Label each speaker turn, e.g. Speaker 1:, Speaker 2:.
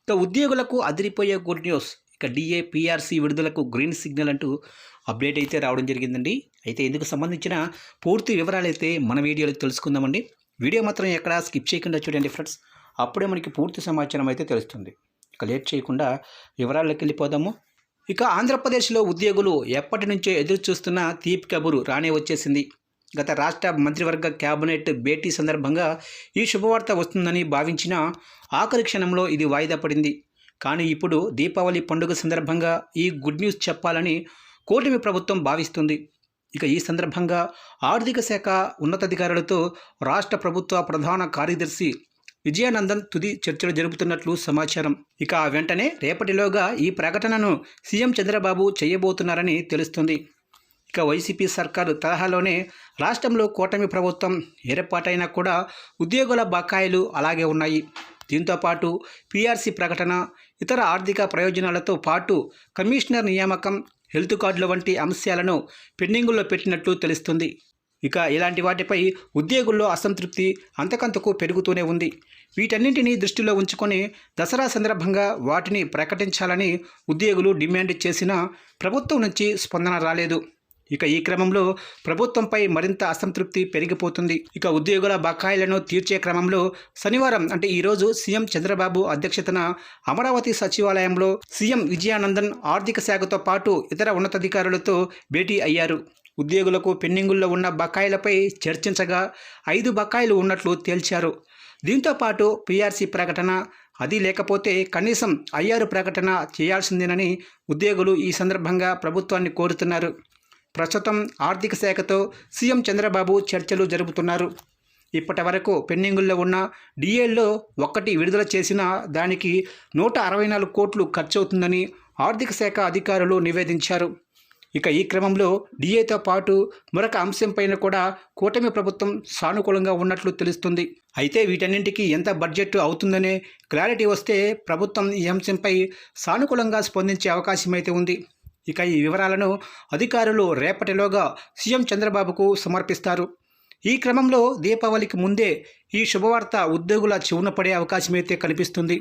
Speaker 1: ఇక ఉద్యోగులకు అదిరిపోయే గుడ్ న్యూస్. ఇక డిఏ, పీఆర్సీ విడుదలకు గ్రీన్ సిగ్నల్ అంటూ అప్డేట్ అయితే రావడం జరిగిందండి. అయితే ఇందుకు సంబంధించిన పూర్తి వివరాలైతే మన వీడియోలో తెలుసుకుందామండి. వీడియో మాత్రం ఎక్కడా స్కిప్ చేయకుండా చూడండి ఫ్రెండ్స్. అప్పుడే మనకి పూర్తి సమాచారం అయితే తెలుస్తుంది. ఇక లేట్ చేయకుండా వివరాల్లోకి వెళ్ళిపోదాము. ఇక ఆంధ్రప్రదేశ్లో ఉద్యోగులు ఎప్పటి నుంచో ఎదురు చూస్తున్న తీపి కబురు రానే వచ్చేసింది. గత రాష్ట్ర మంత్రివర్గ క్యాబినెట్ భేటీ సందర్భంగా ఈ శుభవార్త వస్తుందని భావించిన ఆఖరి క్షణంలో ఇది వాయిదా పడింది. కానీ ఇప్పుడు దీపావళి పండుగ సందర్భంగా ఈ గుడ్ న్యూస్ చెప్పాలని కూటమి ప్రభుత్వం భావిస్తుంది. ఇక ఈ సందర్భంగా ఆర్థిక శాఖ ఉన్నతాధికారులతో రాష్ట్ర ప్రభుత్వ ప్రధాన కార్యదర్శి విజయానందన్ తుది చర్చలు జరుపుతున్నట్లు సమాచారం. ఇక వెంటనే రేపటిలోగా ఈ ప్రకటనను సీఎం చంద్రబాబు చేయబోతున్నారని తెలుస్తుంది. ఇక వైసీపీ సర్కారు తరహాలోనే రాష్ట్రంలో కూటమి ప్రభుత్వం ఏర్పాటైనా కూడా ఉద్యోగుల బకాయిలు అలాగే ఉన్నాయి. దీంతోపాటు పీఆర్సీ ప్రకటన, ఇతర ఆర్థిక ప్రయోజనాలతో పాటు కమిషనర్ నియామకం, హెల్త్ కార్డుల వంటి అంశాలను పెండింగుల్లో పెట్టినట్లు తెలుస్తుంది. ఇక ఇలాంటి వాటిపై ఉద్యోగుల్లో అసంతృప్తి అంతకంతకు పెరుగుతూనే ఉంది. వీటన్నింటినీ దృష్టిలో ఉంచుకొని దసరా సందర్భంగా వాటిని ప్రకటించాలని ఉద్యోగులు డిమాండ్ చేసినా ప్రభుత్వం నుంచి స్పందన రాలేదు. ఇక ఈ క్రమంలో ప్రభుత్వంపై మరింత అసంతృప్తి పెరిగిపోతుంది. ఇక ఉద్యోగుల బకాయిలను తీర్చే క్రమంలో శనివారం అంటే ఈరోజు సీఎం చంద్రబాబు అధ్యక్షతన అమరావతి సచివాలయంలో సీఎం విజయానందన్ ఆర్థిక శాఖతో పాటు ఇతర ఉన్నతాధికారులతో భేటీ అయ్యారు. ఉద్యోగులకు పెండింగుల్లో ఉన్న బకాయిలపై చర్చించగా 5 బకాయిలు ఉన్నట్లు తేల్చారు. దీంతోపాటు పీఆర్సీ ప్రకటన, అది లేకపోతే కనీసం ఐఆర్ ప్రకటన చేయాల్సిందేనని ఉద్యోగులు ఈ సందర్భంగా ప్రభుత్వాన్ని కోరుతున్నారు. ప్రస్తుతం ఆర్థిక శాఖతో సీఎం చంద్రబాబు చర్చలు జరుపుతున్నారు. ఇప్పటి వరకు పెండింగుల్లో ఉన్న డిఏల్లో 1 విడుదల చేసినా దానికి 164 కోట్లు ఖర్చవుతుందని ఆర్థిక శాఖ అధికారులు నివేదించారు. ఇక ఈ క్రమంలో డిఏతో పాటు మరొక అంశంపైన కూడా కూటమి ప్రభుత్వం సానుకూలంగా ఉన్నట్లు తెలుస్తుంది. అయితే వీటన్నింటికీ ఎంత బడ్జెట్ అవుతుందనే క్లారిటీ వస్తే ప్రభుత్వం ఈ అంశంపై సానుకూలంగా స్పందించే అవకాశం అయితే ఉంది. ఇక ఈ వివరాలను అధికారులు రేపటిలోగా సీఎం చంద్రబాబుకు సమర్పిస్తారు. ఈ క్రమంలో దీపావళికి ముందే ఈ శుభవార్త ఉద్యోగుల చెవున పడే అవకాశం అయితే కనిపిస్తుంది.